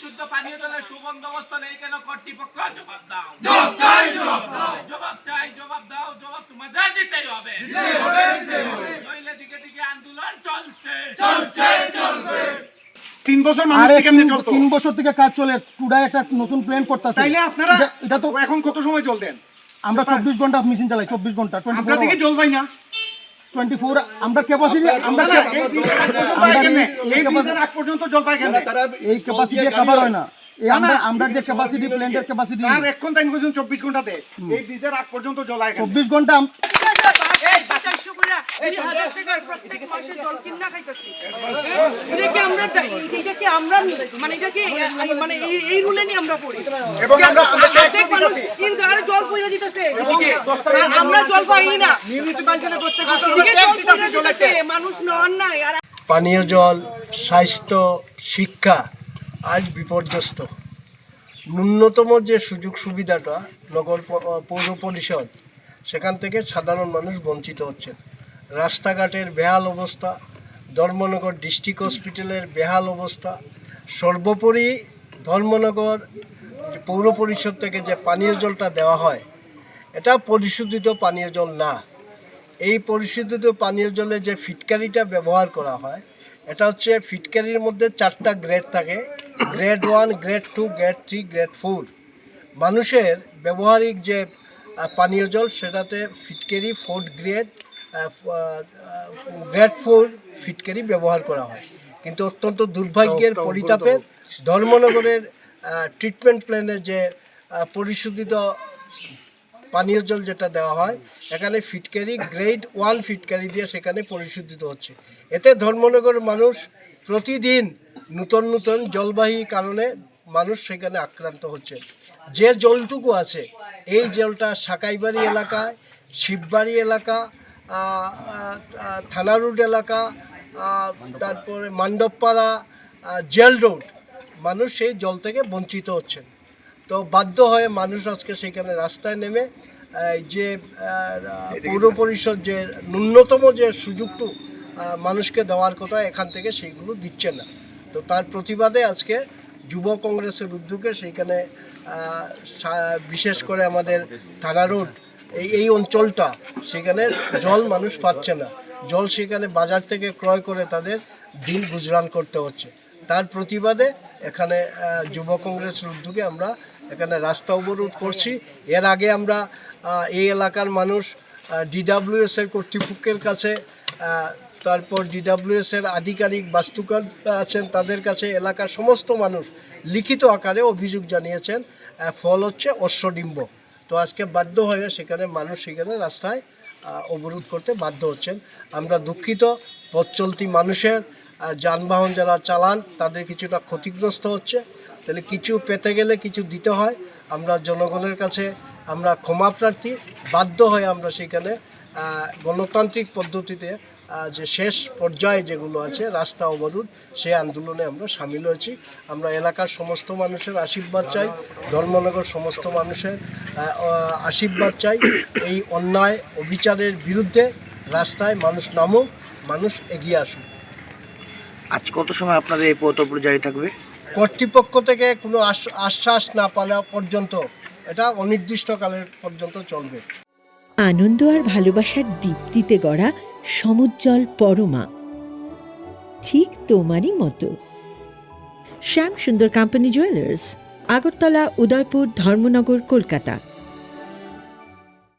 বিশুদ্ধ পানীয় জলের সুবন্দোবস্ত নেই কেন কর্তৃপক্ষ? জবাব দাও। জবাব চাই, জবাব দাও। জবাব তোমাদের দিতেই হবে। নইলে দিকে দিকে আন্দোলন চলছে। 3 বছর মানুষ কেমনে চলতো? 3 বছর থেকে কাজ চলে, টুডাই একটা নতুন প্ল্যান করতেছে। তাইলে আপনারা এটা তো এখন কত সময় জল দেন? আমরা 24 ঘন্টা মেশিন চালাই, 24 ঘন্টা, আমরা দিকে জল পাই না। 24 আমরা ক্যাপাসিটি, আমরা এই ব্রিজের আগ পর্যন্ত জল পাই কেন? এই ক্যাপাসিটি কভার হয় না। এই আমরা যে ক্যাপাসিটি, প্ল্যান্টের ক্যাপাসিটি স্যার এখন টাইম পর্যন্ত 24 ঘন্টা দেয়। এই ব্রিজের আগ পর্যন্ত জল আয় কেন? 24 ঘন্টা প্রত্যেক মাসে জল কিনা খাইতেছি। এটা কি আমরা মানে এটা কি মানে এই রুলে নি আমরা পড়ি এবং আমরা প্রত্যেক মানুষ তিন জায়গায় জল পয়রা দিতেছে, আমরা জল পাই না। মিউনিসিপালিটিতে প্রত্যেক এদিকে জল পয়রা দিতেছে, মানুষ নন নাই। আর পানীয় জল, স্বাস্থ্য, শিক্ষা আজ বিপর্যস্ত। ন্যূনতম যে সুযোগ সুবিধাটা পৌর পরিষদ, সেখান থেকে সাধারণ মানুষ বঞ্চিত হচ্ছেন। রাস্তাঘাটের বেহাল অবস্থা, ধর্মনগর ডিস্ট্রিক্ট হসপিটালের বেহাল অবস্থা, সর্বোপরি ধর্মনগর পৌর পরিষদ থেকে যে পানীয় জলটা দেওয়া হয়, এটা পরিশোধিত পানীয় জল না। এই পরিশোধিত পানীয় জলে যে ফিটকারিটা ব্যবহার করা হয়, এটা হচ্ছে ফিটকারির মধ্যে 4টা গ্রেড থাকে, গ্রেড 1, গ্রেড 2, গ্রেড 3, গ্রেড 4। মানুষের ব্যবহারিক যে পানীয় জল, সেটাতে ফিটকারি 4 গ্রেড, গ্রেড 4 ফিটকারি ব্যবহার করা হয়। কিন্তু অত্যন্ত দুর্ভাগ্যের পরিতাপের ধর্মনগরের ট্রিটমেন্ট প্ল্যানে যে পরিশোধিত পানীয় জল যেটা দেওয়া হয়, এখানে ফিটকারি গ্রেড 1 ফিটকারি দিয়ে সেখানে পরিশোধিত হচ্ছে। এতে ধর্মনগরের মানুষ প্রতিদিন নূতন নূতন জলবাহী কারণে মানুষ সেখানে আক্রান্ত হচ্ছে। যে জলটুকু আছে, এই জলটা সাকাইবাড়ি এলাকায়, শিববাড়ি এলাকা, থানা রোড এলাকা, তারপরে মান্ডবপাড়া, জেল রোড, মানুষ সেই জল থেকে বঞ্চিত হচ্ছেন। তো বাধ্য হয়ে মানুষ আজকে সেখানে রাস্তায় নেমে যে পৌর পরিষদ যে ন্যূনতম যে সুযোগটু মানুষকে দেওয়ার কথা, এখান থেকে সেইগুলো দিচ্ছে না। তো তার প্রতিবাদে আজকে যুব কংগ্রেসের উদ্যোগে সেইখানে বিশেষ করে আমাদের থানা রোড এই অঞ্চলটা, সেখানে জল মানুষ পাচ্ছে না। জল সেখানে বাজার থেকে ক্রয় করে তাদের দিন গুজরান করতে হচ্ছে। তার প্রতিবাদে এখানে যুব কংগ্রেসের উদ্যোগে আমরা এখানে রাস্তা অবরোধ করছি। এর আগে আমরা এই এলাকার মানুষ DWS-এর কর্তৃপক্ষের কাছে, তারপর DWS-এর আধিকারিক বাস্তুকার আছেন, তাদের কাছে এলাকার সমস্ত মানুষ লিখিত আকারে অভিযোগ জানিয়েছেন। ফল হচ্ছে অশ্বডিম্ব। তো আজকে বাধ্য হয়ে সেখানে মানুষ সেখানে রাস্তায় অবরোধ করতে বাধ্য হচ্ছেন। আমরা দুঃখিত, পথ চলতি মানুষের যানবাহন যারা চালান তাদের কিছুটা ক্ষতিগ্রস্ত হচ্ছে। তাহলে কিছু পেতে গেলে কিছু দিতে হয়। আমরা জনগণের কাছে আমরা ক্ষমা প্রার্থী। বাধ্য হয়ে আমরা সেখানে গণতান্ত্রিক পদ্ধতিতে যে শেষ পর্যায়ে যেগুলো আছে রাস্তা অবরোধ, সেই আন্দোলনে আমরা সামিল হয়েছি। আমরা এলাকার সমস্ত মানুষের আশীর্বাদ চাই, ধর্মনগর সমস্ত মানুষের আশীর্বাদ চাই। এই অন্যায় অবিচারের বিরুদ্ধে রাস্তায় মানুষ নামুক, মানুষ এগিয়ে আসুক। আজ কত সময় আপনাদের এই পথ অবরোধ জারি থাকবে? কর্তৃপক্ষ থেকে কোনো আশ্বাস না পাওয়া পর্যন্ত এটা অনির্দিষ্টকালের পর্যন্ত চলবে। আনন্দ আর ভালোবাসার দীপ্তিতে গড়া সমুজ্জ্বল পরমা, ঠিক তোমারই মতো। শ্যাম সুন্দর কোম্পানি জুয়েলার্স, আগরতলা, উদয়পুর, ধর্মনগর, কলকাতা।